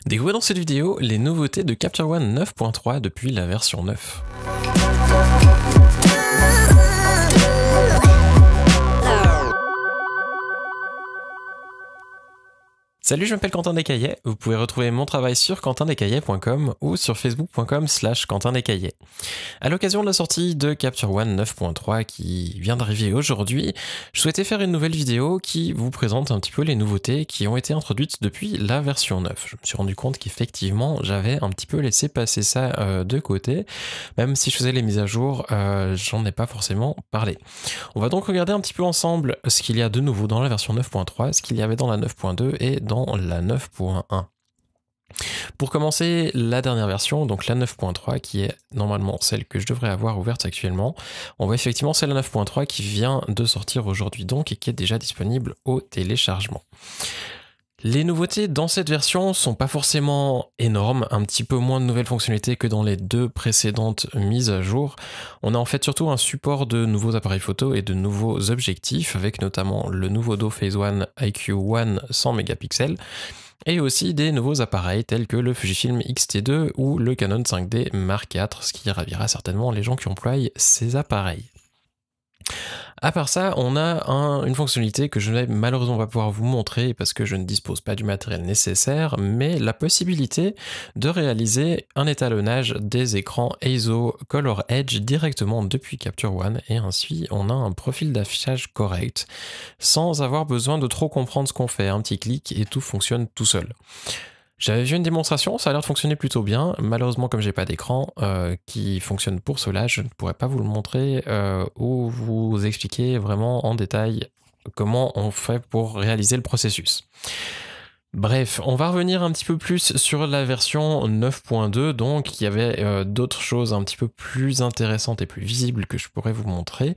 Découvrez dans cette vidéo les nouveautés de Capture One 9.3 depuis la version 9. Salut, je m'appelle Quentin Descaillets. Vous pouvez retrouver mon travail sur quentindescaillets.com ou sur facebook.com/quentindescaillets. À l'occasion de la sortie de Capture One 9.3 qui vient d'arriver aujourd'hui, je souhaitais faire une nouvelle vidéo qui vous présente un petit peu les nouveautés qui ont été introduites depuis la version 9. Je me suis rendu compte qu'effectivement, j'avais un petit peu laissé passer ça de côté. Même si je faisais les mises à jour, j'en ai pas forcément parlé. On va donc regarder un petit peu ensemble ce qu'il y a de nouveau dans la version 9.3, ce qu'il y avait dans la 9.2 et dans la 9.1. Pour commencer, la dernière version, donc la 9.3, qui est normalement celle que je devrais avoir ouverte actuellement, on voit effectivement c'est la 9.3 qui vient de sortir aujourd'hui donc et qui est déjà disponible au téléchargement. Les nouveautés dans cette version sont pas forcément énormes, un petit peu moins de nouvelles fonctionnalités que dans les deux précédentes mises à jour. On a en fait surtout un support de nouveaux appareils photo et de nouveaux objectifs, avec notamment le nouveau Do Phase One IQ One 100 mégapixels, et aussi des nouveaux appareils tels que le Fujifilm X-T2 ou le Canon 5D Mark IV, ce qui ravira certainement les gens qui emploient ces appareils. À part ça, on a une fonctionnalité que je ne vais malheureusement pas pouvoir vous montrer parce que je ne dispose pas du matériel nécessaire, mais la possibilité de réaliser un étalonnage des écrans ISO Color Edge directement depuis Capture One, et ainsi on a un profil d'affichage correct sans avoir besoin de trop comprendre ce qu'on fait. Un petit clic et tout fonctionne tout seul. J'avais vu une démonstration, ça a l'air de fonctionner plutôt bien. Malheureusement, comme j'ai pas d'écran qui fonctionne pour cela, je ne pourrais pas vous le montrer ou vous expliquer vraiment en détail comment on fait pour réaliser le processus. Bref, on va revenir un petit peu plus sur la version 9.2, donc il y avait d'autres choses un petit peu plus intéressantes et plus visibles que je pourrais vous montrer,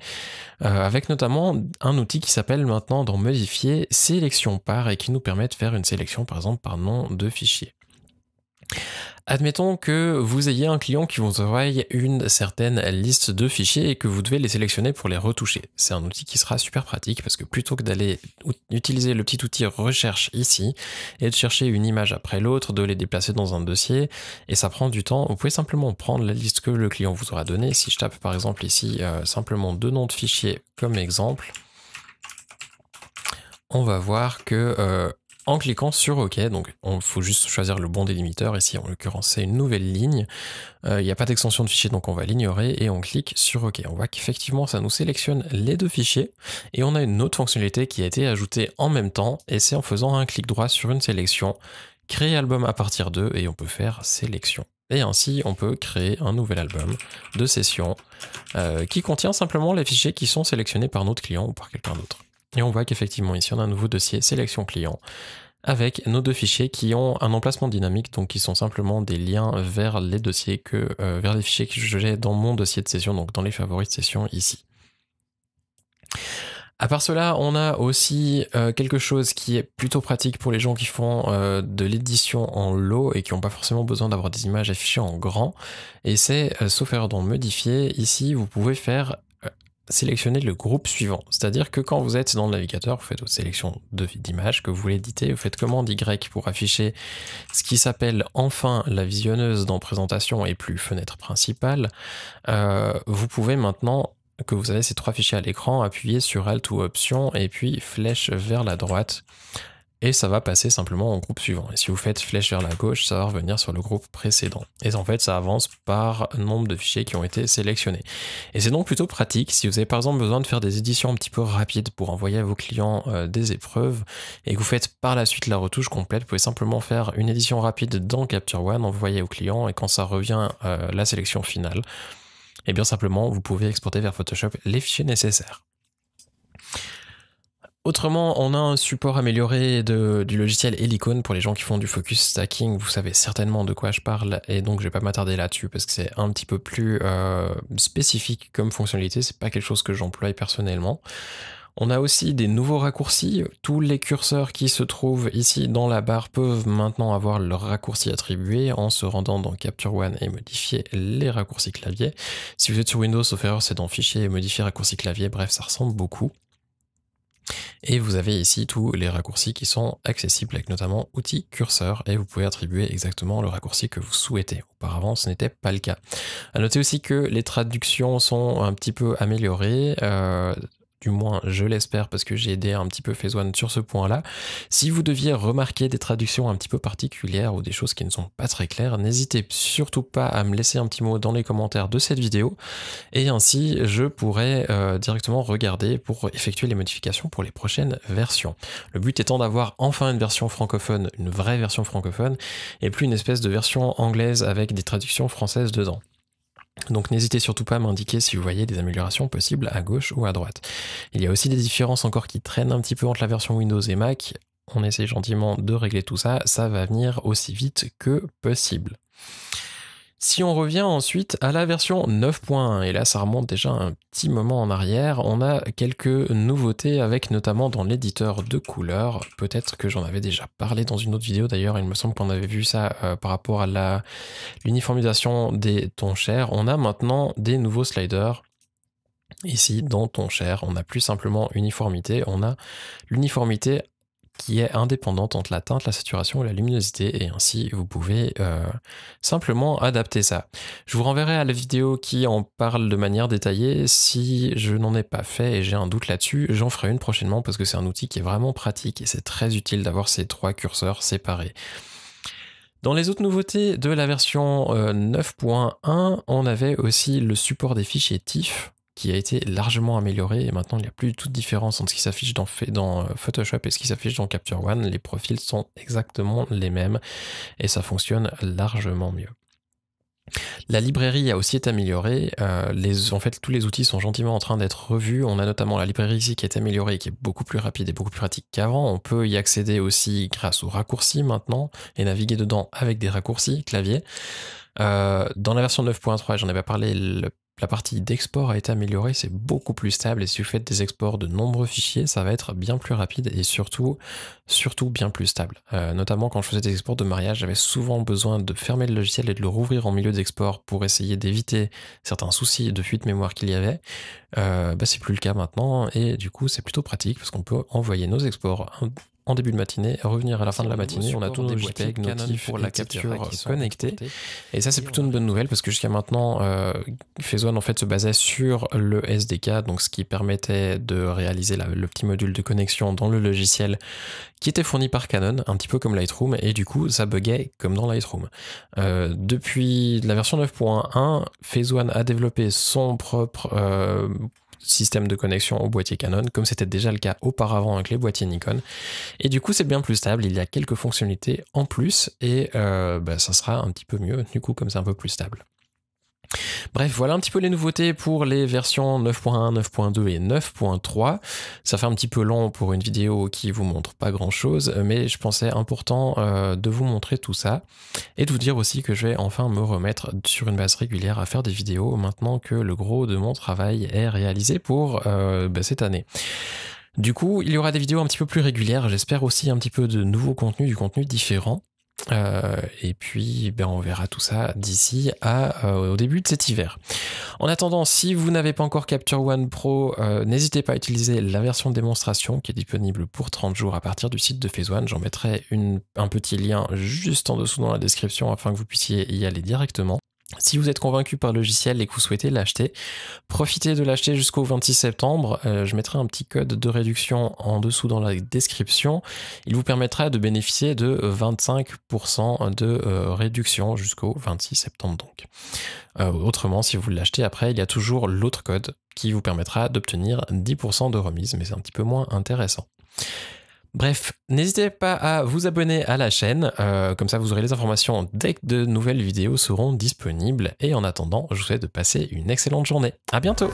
avec notamment un outil qui s'appelle maintenant dans Modifier Sélection par et qui nous permet de faire une sélection par exemple par nom de fichier. Admettons que vous ayez un client qui vous envoie une certaine liste de fichiers et que vous devez les sélectionner pour les retoucher. C'est un outil qui sera super pratique parce que plutôt que d'aller utiliser le petit outil recherche ici et de chercher une image après l'autre, de les déplacer dans un dossier, et ça prend du temps, vous pouvez simplement prendre la liste que le client vous aura donnée. Si je tape par exemple ici simplement deux noms de fichiers comme exemple, on va voir que en cliquant sur OK, donc il faut juste choisir le bon délimiteur, ici en l'occurrence c'est une nouvelle ligne, il n'y a pas d'extension de fichier donc on va l'ignorer et on clique sur OK. On voit qu'effectivement ça nous sélectionne les deux fichiers et on a une autre fonctionnalité qui a été ajoutée en même temps, et c'est en faisant un clic droit sur une sélection, créer album à partir d'eux, et on peut faire sélection. Et ainsi on peut créer un nouvel album de session qui contient simplement les fichiers qui sont sélectionnés par notre client ou par quelqu'un d'autre. Et on voit qu'effectivement ici on a un nouveau dossier sélection client avec nos deux fichiers qui ont un emplacement dynamique, donc qui sont simplement des liens vers les dossiers vers les fichiers que j'ai dans mon dossier de session, donc dans les favoris de session ici. À part cela, on a aussi quelque chose qui est plutôt pratique pour les gens qui font de l'édition en lot et qui n'ont pas forcément besoin d'avoir des images affichées en grand, et c'est, sauf erreur dans Modifier, ici vous pouvez faire sélectionner le groupe suivant. C'est-à-dire que quand vous êtes dans le navigateur, vous faites votre sélection d'images que vous voulez éditer, vous faites commande Y pour afficher ce qui s'appelle enfin la visionneuse dans présentation et plus fenêtre principale. Vous pouvez maintenant, que vous avez ces trois fichiers à l'écran, appuyer sur Alt ou Option et puis flèche vers la droite. Et ça va passer simplement au groupe suivant. Et si vous faites flèche vers la gauche, ça va revenir sur le groupe précédent. Et en fait, ça avance par nombre de fichiers qui ont été sélectionnés. Et c'est donc plutôt pratique si vous avez par exemple besoin de faire des éditions un petit peu rapides pour envoyer à vos clients des épreuves et que vous faites par la suite la retouche complète. Vous pouvez simplement faire une édition rapide dans Capture One, envoyer au client, et quand ça revient la sélection finale, et bien simplement vous pouvez exporter vers Photoshop les fichiers nécessaires. Autrement, on a un support amélioré du logiciel Helicon pour les gens qui font du focus stacking. Vous savez certainement de quoi je parle, et donc je vais pas m'attarder là-dessus parce que c'est un petit peu plus spécifique comme fonctionnalité. C'est pas quelque chose que j'emploie personnellement. On a aussi des nouveaux raccourcis. Tous les curseurs qui se trouvent ici dans la barre peuvent maintenant avoir leur raccourci attribué en se rendant dans Capture One et modifier les raccourcis clavier. Si vous êtes sur Windows, sauf erreur, c'est dans Fichier et modifier raccourci clavier. Bref, ça ressemble beaucoup. Et vous avez ici tous les raccourcis qui sont accessibles avec notamment outil curseur et vous pouvez attribuer exactement le raccourci que vous souhaitez. Auparavant, ce n'était pas le cas. À noter aussi que les traductions sont un petit peu améliorées. Du moins, je l'espère parce que j'ai aidé un petit peu Phase One sur ce point-là. Si vous deviez remarquer des traductions un petit peu particulières ou des choses qui ne sont pas très claires, n'hésitez surtout pas à me laisser un petit mot dans les commentaires de cette vidéo et ainsi je pourrai directement regarder pour effectuer les modifications pour les prochaines versions. Le but étant d'avoir enfin une version francophone, une vraie version francophone et plus une espèce de version anglaise avec des traductions françaises dedans. Donc n'hésitez surtout pas à m'indiquer si vous voyez des améliorations possibles à gauche ou à droite. Il y a aussi des différences encore qui traînent un petit peu entre la version Windows et Mac. On essaie gentiment de régler tout ça, ça va venir aussi vite que possible. Si on revient ensuite à la version 9.1, et là ça remonte déjà un petit moment en arrière, on a quelques nouveautés avec notamment dans l'éditeur de couleurs. Peut-être que j'en avais déjà parlé dans une autre vidéo d'ailleurs, il me semble qu'on avait vu ça par rapport à l'uniformisation des tons chers. On a maintenant des nouveaux sliders. Ici, dans ton cher, on n'a plus simplement uniformité, on a l'uniformité qui est indépendante entre la teinte, la saturation et la luminosité, et ainsi vous pouvez simplement adapter ça. Je vous renverrai à la vidéo qui en parle de manière détaillée. Si je n'en ai pas fait et j'ai un doute là-dessus, j'en ferai une prochainement parce que c'est un outil qui est vraiment pratique et c'est très utile d'avoir ces trois curseurs séparés. Dans les autres nouveautés de la version 9.1, on avait aussi le support des fichiers TIFF, qui a été largement amélioré et maintenant il n'y a plus du tout de différence entre ce qui s'affiche dans Photoshop et ce qui s'affiche dans Capture One. Les profils sont exactement les mêmes et ça fonctionne largement mieux. La librairie a aussi été améliorée, en fait tous les outils sont gentiment en train d'être revus. On a notamment la librairie ici qui est améliorée et qui est beaucoup plus rapide et beaucoup plus pratique qu'avant. On peut y accéder aussi grâce aux raccourcis maintenant et naviguer dedans avec des raccourcis clavier. Dans la version 9.3, j'en avais parlé, la partie d'export a été améliorée, c'est beaucoup plus stable et si vous faites des exports de nombreux fichiers, ça va être bien plus rapide et surtout bien plus stable. Notamment quand je faisais des exports de mariage, j'avais souvent besoin de fermer le logiciel et de le rouvrir en milieu d'export pour essayer d'éviter certains soucis de fuite mémoire qu'il y avait. C'est plus le cas maintenant et du coup c'est plutôt pratique parce qu'on peut envoyer nos exports en début de matinée, revenir à la fin de la matinée, on a tous nos JPEG, nos TIFF pour la capture connectée. Et ça c'est plutôt une bonne nouvelle parce que jusqu'à maintenant, Phase One en fait se basait sur le SDK, donc ce qui permettait de réaliser le petit module de connexion dans le logiciel qui était fourni par Canon, un petit peu comme Lightroom, et du coup ça buguait comme dans Lightroom. Depuis la version 9.1, Phase One a développé son propre système de connexion au boîtier Canon, comme c'était déjà le cas auparavant avec les boîtiers Nikon. Et du coup, c'est bien plus stable, il y a quelques fonctionnalités en plus, et ça sera un petit peu mieux, du coup, comme c'est un peu plus stable. Bref, voilà un petit peu les nouveautés pour les versions 9.1, 9.2 et 9.3. Ça fait un petit peu long pour une vidéo qui vous montre pas grand chose, mais je pensais important de vous montrer tout ça et de vous dire aussi que je vais enfin me remettre sur une base régulière à faire des vidéos maintenant que le gros de mon travail est réalisé pour cette année. Du coup, il y aura des vidéos un petit peu plus régulières, j'espère aussi un petit peu de nouveaux contenus, du contenu différent. Et puis on verra tout ça d'ici au début de cet hiver. En attendant, si vous n'avez pas encore Capture One Pro, n'hésitez pas à utiliser la version de démonstration qui est disponible pour 30 jours à partir du site de Phase One. J'en mettrai un petit lien juste en dessous dans la description afin que vous puissiez y aller directement. Si vous êtes convaincu par le logiciel et que vous souhaitez l'acheter, profitez de l'acheter jusqu'au 26 septembre. Je mettrai un petit code de réduction en dessous dans la description. Il vous permettra de bénéficier de 25% de réduction jusqu'au 26 septembre donc. Autrement, si vous l'achetez après, il y a toujours l'autre code qui vous permettra d'obtenir 10% de remise, mais c'est un petit peu moins intéressant. Bref, n'hésitez pas à vous abonner à la chaîne, comme ça vous aurez les informations dès que de nouvelles vidéos seront disponibles. Et en attendant, je vous souhaite de passer une excellente journée. À bientôt!